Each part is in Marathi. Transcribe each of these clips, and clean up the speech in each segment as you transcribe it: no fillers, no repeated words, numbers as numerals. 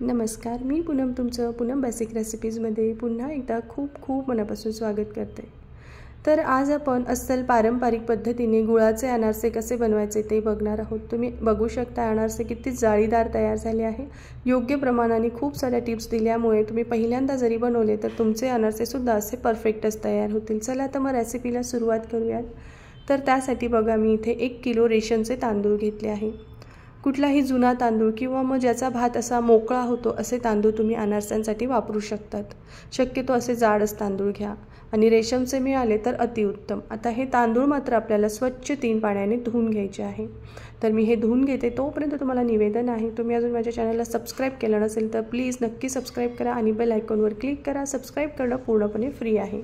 नमस्कार, मी पूनम तुमचं पूनम बेसिक रेसिपीजमध्ये पुन्हा एकदा खूप मनापासून स्वागत करते। तर आज आपण अस्सल पारंपरिक पद्धतीने गुळाचे अनारसे कसे बनवायचे ते बघणार आहोत। तुम्ही बघू शकता अनारसे किती जाळीदार तयार झाले आहे। योग्य प्रमाणाने खूप साऱ्या टिप्स दिल्यामुळे तुम्ही पहिल्यांदा जरी बनवले तर तुमचे अनारसे सुद्धा असे परफेक्टच तयार होतील। चला तर मग रेसिपीला सुरुवात करूयात। तर त्यासाठी बघा मी इथे 1 किलो रेशनचे तांदूळ घेतले आहे। कुठलाही जुना तांदूळ किंवा मग ज्याचा भात असा मोकळा होतो असे तांदूळ तुम्ही अनारस्यांसाठी वापरू शकतात। शक्यतो असे जाडच तांदूळ घ्या आणि रेशमचे मिळाले तर अतिउत्तम। आता हे तांदूळ मात्र आपल्याला स्वच्छ 3 पाण्याने धुवून घ्यायचे आहे। तर मी हे धुवून घेते। तोपर्यंत तुम्हाला निवेदन आहे, तुम्ही अजून माझ्या चॅनलला सबस्क्राइब केलं नसेल तर प्लीज नक्की सबस्क्राइब करा आणि बेल आयकॉनवर क्लिक करा। सबस्क्राइब करणं पूर्णपणे फ्री आहे।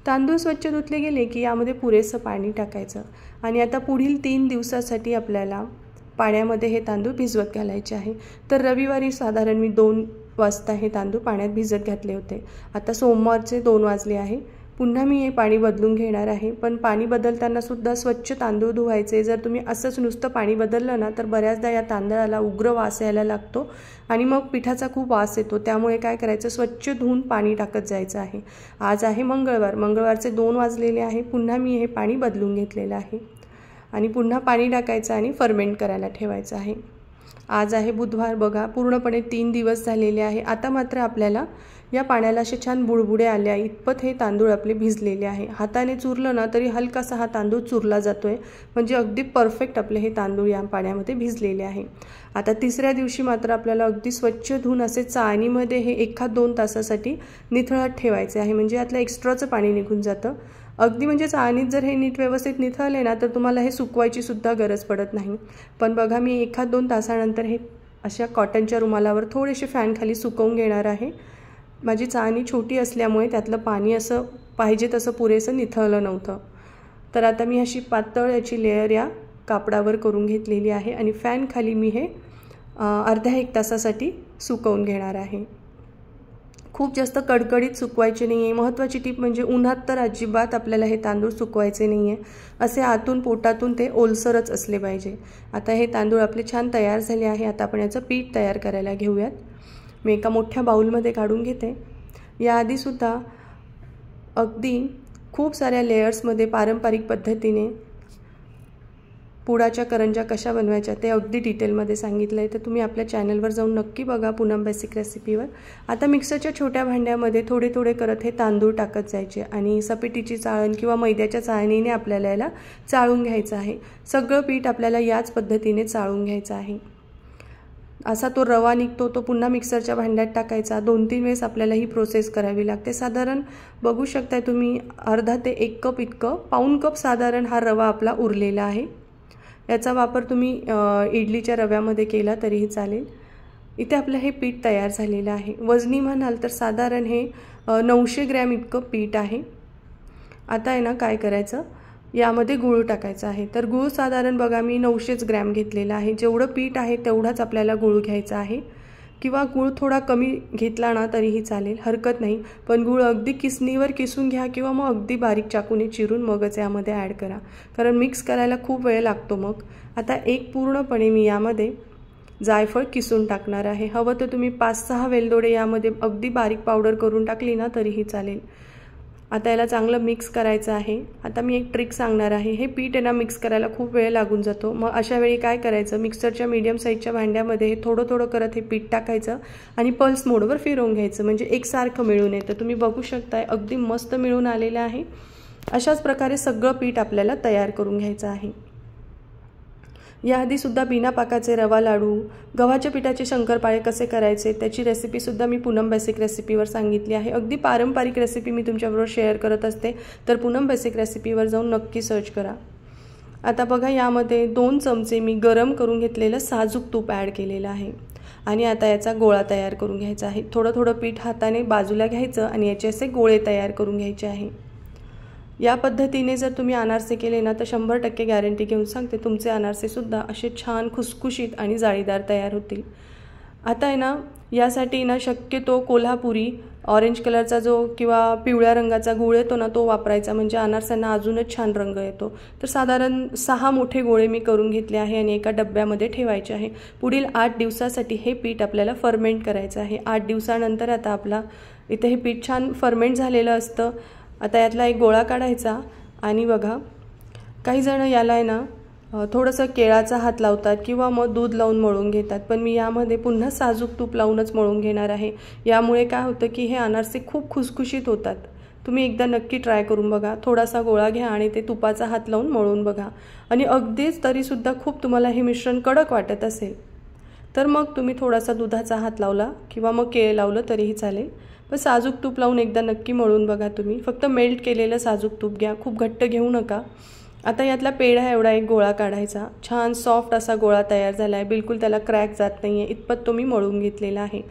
तांदूळ स्वच्छ धुतले गेले की यामध्ये पुरेसं पाणी टाकायचं आणि आता पुढील 3 दिवसासाठी आपल्याला पाण्यामध्ये हे तांदूळ भिजवत घालायचे आहे। तर रविवारी साधारण मी 2 वाजता हे तांदूळ पाण्यात भिजत घातले होते। आता सोमवारचे 2 वाजले आहे। पुन्हा मी हे पाणी बदलून घेणार आहे, पण पाणी बदलताना सुद्धा स्वच्छ तांदूळ धुवायचे। जर तुम्ही असंच नुसतं पाणी बदललं ना तर बऱ्याचदा या तांदळाला उग्र वास यायला लागतो आणि मग पिठाचा खूप वास येतो। त्यामुळे काय करायचं, स्वच्छ धुवून पाणी टाकत जायचं आहे। आज आहे मंगळवारचे 2 वाजलेले आहे। पुन्हा मी हे पाणी बदलून घेतलेलं आहे आणि पुन्हा पाणी टाकायचं आणि फर्मेंट करायला ठेवायचं आहे। आज आहे बुधवार, बघा पूर्णपणे 3 दिवस झालेले आहे। आता मात्र आपल्याला या पाण्याला असे छान बुडबुडे आले आहे इतपत हे तांदूळ आपले भिजलेले आहे। हाताने चुरलं ना तरी हलकासा हा तांदूळ चुरला जातोय, म्हणजे अगदी परफेक्ट आपले हे तांदूळ या पाण्यामध्ये भिजलेले आहे। आता तिसऱ्या दिवशी मात्र आपल्याला अगदी स्वच्छ धुवून असे चाळणीमध्ये हे 1-2 तासासाठी निथळत ठेवायचे आहे, म्हणजे यातलं एक्स्ट्राचं पाणी निघून जातं। अगदी म्हणजे चाळणीत जर हे नीट व्यवस्थित निथळले ना तर तुम्हाला हे सुकवायची सुद्धा गरज पडत नाही। पण बघा मी 1-2 तासानंतर हे अशा कॉटनच्या रुमालावर थोडेसे फॅन खाली सुकवून घेणार आहे। माझी चाळणी छोटी असल्यामुळे त्यातलं पाणी असं पाहिजे तसं पुरेसं निथळलं नव्हतं। तर आता मी अशी पातळ याची लेयर या कापडावर करून घेतलेली आहे आणि फॅन खाली मी हे अर्ध्या-1 तासासाठी सुकवून घेणार आहे। खूप जास्त कडकडीत सुकवायचे नाही आहे। महत्त्वाची टीप म्हणजे उन्हात तर अजिबात आपल्याला हे तांदूळ सुकवायचे नाही आहे। असे आतून पोटातून ते ओलसरच असले पाहिजे। आता हे तांदूळ आपले छान तयार झाले आहे। आता आपण याचं पीठ तयार करायला घेऊयात। मी एका मोठ्या बाउलमध्ये काढून घेते। याआधीसुद्धा अगदी खूप साऱ्या लेयर्समध्ये पारंपरिक पद्धतीने पुडाच्या करंज्या कशा बनवायच्या ते अगदी डिटेलमध्ये सांगितलं आहे। तर तुम्ही आपल्या चॅनलवर जाऊन नक्की बघा पूनम बेसिक रेसिपीवर। आता मिक्सरच्या छोट्या भांड्यामध्ये थोडे करत हे तांदूळ टाकत जायचे आणि सपेटीची चाळण किंवा मैद्याच्या चाळणीने आपल्याला याला चाळून घ्यायचं आहे। सगळं पीठ आपल्याला याच पद्धतीने चाळून घ्यायचं आहे। असा तो रवा निघतो तो पुन्हा मिक्सरच्या भांड्यात टाकायचा। 2-3 वेळेस आपल्याला ही प्रोसेस करावी लागते। साधारण बघू शकता तुम्ही अर्धा ते 1 कप इतकं, पाऊण कप साधारण हा रवा आपला उरलेला आहे। याचा वापर तुम्ही इडलीच्या रव्यामध्ये केला तरीही चालेल। इथे आपलं हे पीठ तयार झालेलं आहे। वजनी म्हणाल तर साधारण हे 900 ग्रॅम इतकं पीठ आहे। आता आहे ना काय करायचं, यामध्ये गूळ टाकायचा आहे। तर गूळ साधारण बघा मी 900 ग्रॅम घेतलेला आहे। जेवढं पीठ आहे तेवढाच आपल्याला गूळ घ्यायचा आहे, किंवा गूळ थोडा कमी घेतला ना तरीही चालेल, हरकत नाही। पण गूळ अगदी किसणीवर किसून घ्या किंवा मग अगदी बारीक चाकूने चिरून मगच यामध्ये ॲड करा, कारण मिक्स करायला खूप वेळ लागतो मग। आता एक पूर्णपणे मी यामध्ये जायफळ किसून टाकणार आहे। हवं तर तुम्ही 5-6 वेलदोडे यामध्ये अगदी बारीक पावडर करून टाकली ना तरीही चालेल। आता याला चांगलं मिक्स करायचं आहे। आता मी एक ट्रिक सांगणार आहे। हे पीठ आहे ना मिक्स करायला खूप वेळ लागून जातो। मग अशा वेळी काय करायचं, मिक्सरच्या मीडियम साईजच्या भांड्यामध्ये हे थोडं करत हे पीठ टाकायचं आणि पल्स मोडवर फिरवून घ्यायचं, म्हणजे एकसारखं मिळून येतं। तुम्ही बघू शकताय अगदी मस्त मिळून आलेलं आहे। अशाच प्रकारे सगळं पीठ आपल्याला तयार करून घ्यायचं आहे। याआधी सुद्धा बिना पाकाचे रवा लाडू, गव्हाच्या पिठाचे शंकरपाळे कसे करायचे त्याची रेसिपी सुद्धा मी पूनम बेसिक रेसिपीवर सांगितली आहे। अगदी पारंपरिक रेसिपी मी तुमच्याबरोबर शेअर करत असते, तर पूनम बेसिक रेसिपीवर जाऊन नक्की सर्च करा। आता बघा यामध्ये 2 चमचे मी गरम करून घेतलेलं साजूक तूप ॲड केलेलं आहे आणि आता याचा गोळा तयार करून घ्यायचा आहे। थोडं पीठ हाताने बाजूला घ्यायचं आणि याचे असे गोळे तयार करून घ्यायचे आहे। या पद्धतीने जर तुम्ही अनारसे केले ना तर 100% गॅरंटी घेऊन सांगते तुमचे अनारसे सुद्धा असे छान खुसखुशीत आणि जाळीदार तयार होतील। आता आहे ना यासाठी ना शक्यतो कोल्हापुरी ऑरेंज कलरचा जो किंवा पिवळ्या रंगाचा गूळ येतो ना तो वापरायचा, म्हणजे अनारसांना अजूनच छान रंग येतो। तर साधारण 6 मोठे गोळे मी करून घेतले आहे आणि एका डब्यामध्ये ठेवायचे आहे। पुढील 8 दिवसासाठी हे पीठ आपल्याला फर्मेंट करायचं आहे। 8 दिवसानंतर आता आपला इथे हे पीठ छान फर्मेंट झालेलं असतं। आता यातला एक गोळा काढायचा आणि बघा, काही जण याला आहे ना थोडंसं केळाचा हात लावतात किंवा मग दूध लावून मळून घेतात, पण मी यामध्ये पुन्हा साजूक तूप लावूनच मळून घेणार आहे। यामुळे काय होतं की हे अनारसे खूप खुसखुशीत होतात। तुम्ही एकदा नक्की ट्राय करून बघा। थोडासा गोळा घ्या आणि ते तुपाचा हात लावून मळून बघा, आणि अगदीच तरीसुद्धा खूप तुम्हाला हे मिश्रण कडक वाटत असेल तर मग तुम्ही थोडासा दुधाचा हात लावला किंवा मग केळ लावलं तरीही चालेल, पण साजूक तूप लावून एकदा नक्की मळून बघा तुम्ही। फक्त मेल्ट केलेलं साजूक तूप घ्या, खूप घट्ट घेऊ नका। आता यातला पेढा एवढा एक गोळा काढायचा। छान सॉफ्ट असा गोळा तयार झाला आहे, बिलकुल त्याला क्रॅक जात नाही आहे, इतपत तो मी मळून घेतलेला आहे।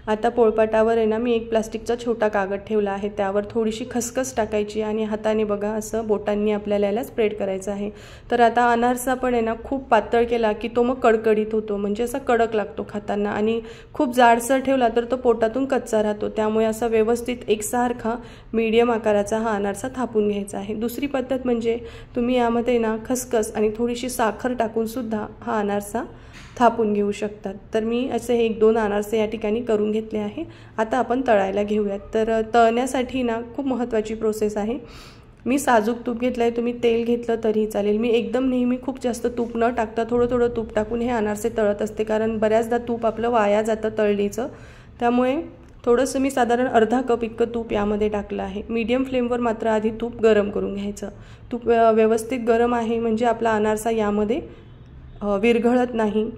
आता पोळपाटावर आहे ना मी एक प्लास्टिकचा छोटा कागद ठेवला आहे, त्यावर थोडीशी खसखस टाकायची आणि हाताने बघा असं बोटांनी आपल्याला याला स्प्रेड करायचं आहे। तर आता अनारसा पण आहे ना खूप पातळ केला की तो मग कडकडीत होतो, म्हणजे असा कडक लागतो खाताना, आणि खूप जाडसर ठेवला तर तो पोटातून कच्चा राहतो। त्यामुळे असा व्यवस्थित एकसारखा मीडियम आकाराचा हा अनारसा थापून घ्यायचा आहे। दुसरी पद्धत म्हणजे तुम्ही यामध्ये ना खसखस आणि थोडीशी साखर टाकून सुद्धा हा अनारसा थापून घेऊ शकतात। तर मी असे हे 1-2 अनारसे या ठिकाणी करून घेतले आहे। आता आपण तळायला घेऊयात। तर तळण्यासाठी ना खूप महत्त्वाची प्रोसेस आहे। मी साजूक तूप घेतलं आहे, तुम्ही तेल घेतलं तरी चालेल। मी एकदम नेहमी खूप जास्त तूप न टाकता थोडं तूप टाकून हे अनारसे तळत असते, कारण बऱ्याचदा तूप आपलं वाया जातं तळणीचं। त्यामुळे थोडंसं मी साधारण अर्धा कप इतकं तूप यामध्ये टाकलं आहे। मीडियम फ्लेमवर मात्र आधी तूप गरम करून घ्यायचं। तूप व्यवस्थित गरम आहे म्हणजे आपला अनारसा यामध्ये विरघळत नाही।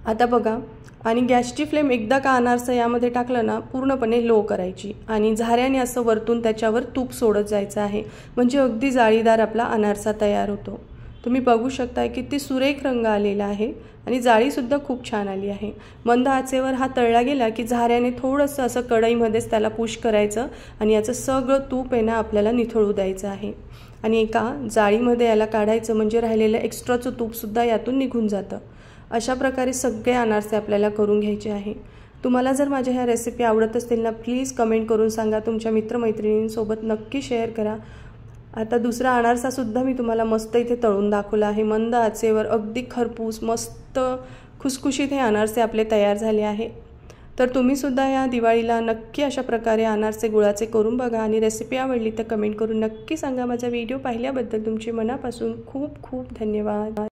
आता बघा, आणि गॅसची फ्लेम एकदा का अनारसा यामध्ये टाकलं ना पूर्णपणे लो करायची आणि झाऱ्याने असं वरतून त्याच्यावर तूप सोडत जायचं आहे, म्हणजे अगदी जाळीदार आपला अनारसा तयार होतो। तुम्ही बघू शकता किती सुरेख रंग आलेला आहे आणि जाळीसुद्धा खूप छान आली आहे। मंद आचेवर हा तळला गेला की झाऱ्याने थोडंसं असं कढईमध्येच त्याला पुश करायचं आणि याचं सगळं तूप आहे ना आपल्याला निथळू द्यायचं आहे, आणि एका जाळीमध्ये याला काढायचं, म्हणजे राहिलेलं एक्स्ट्राचं तूपसुद्धा यातून निघून जातं। अशा प्रकारे सगळे अनारसे आपल्याला करून घ्यायचे आहे। तुम्हाला जर माझ्या ह्या रेसिपी आवडत असतील ना प्लीज कमेंट करून सांगा, तुमच्या मित्रमैत्रिणींसोबत नक्की शेअर करा। आता दुसरा अनारसासुद्धा मी तुम्हाला मस्त इथे तळून दाखवला आहे, मंद आचेवर अगदी खरपूस मस्त खुसखुशीत हे अनारसे आपले तयार झाले आहे। तर तुम्हीसुद्धा या दिवाळीला नक्की अशा प्रकारे अनारसे गुळाचे करून बघा, आणि रेसिपी आवडली तर कमेंट करून नक्की सांगा। माझा व्हिडिओ पाहिल्याबद्दल तुमचे मनापासून खूप खूप धन्यवाद।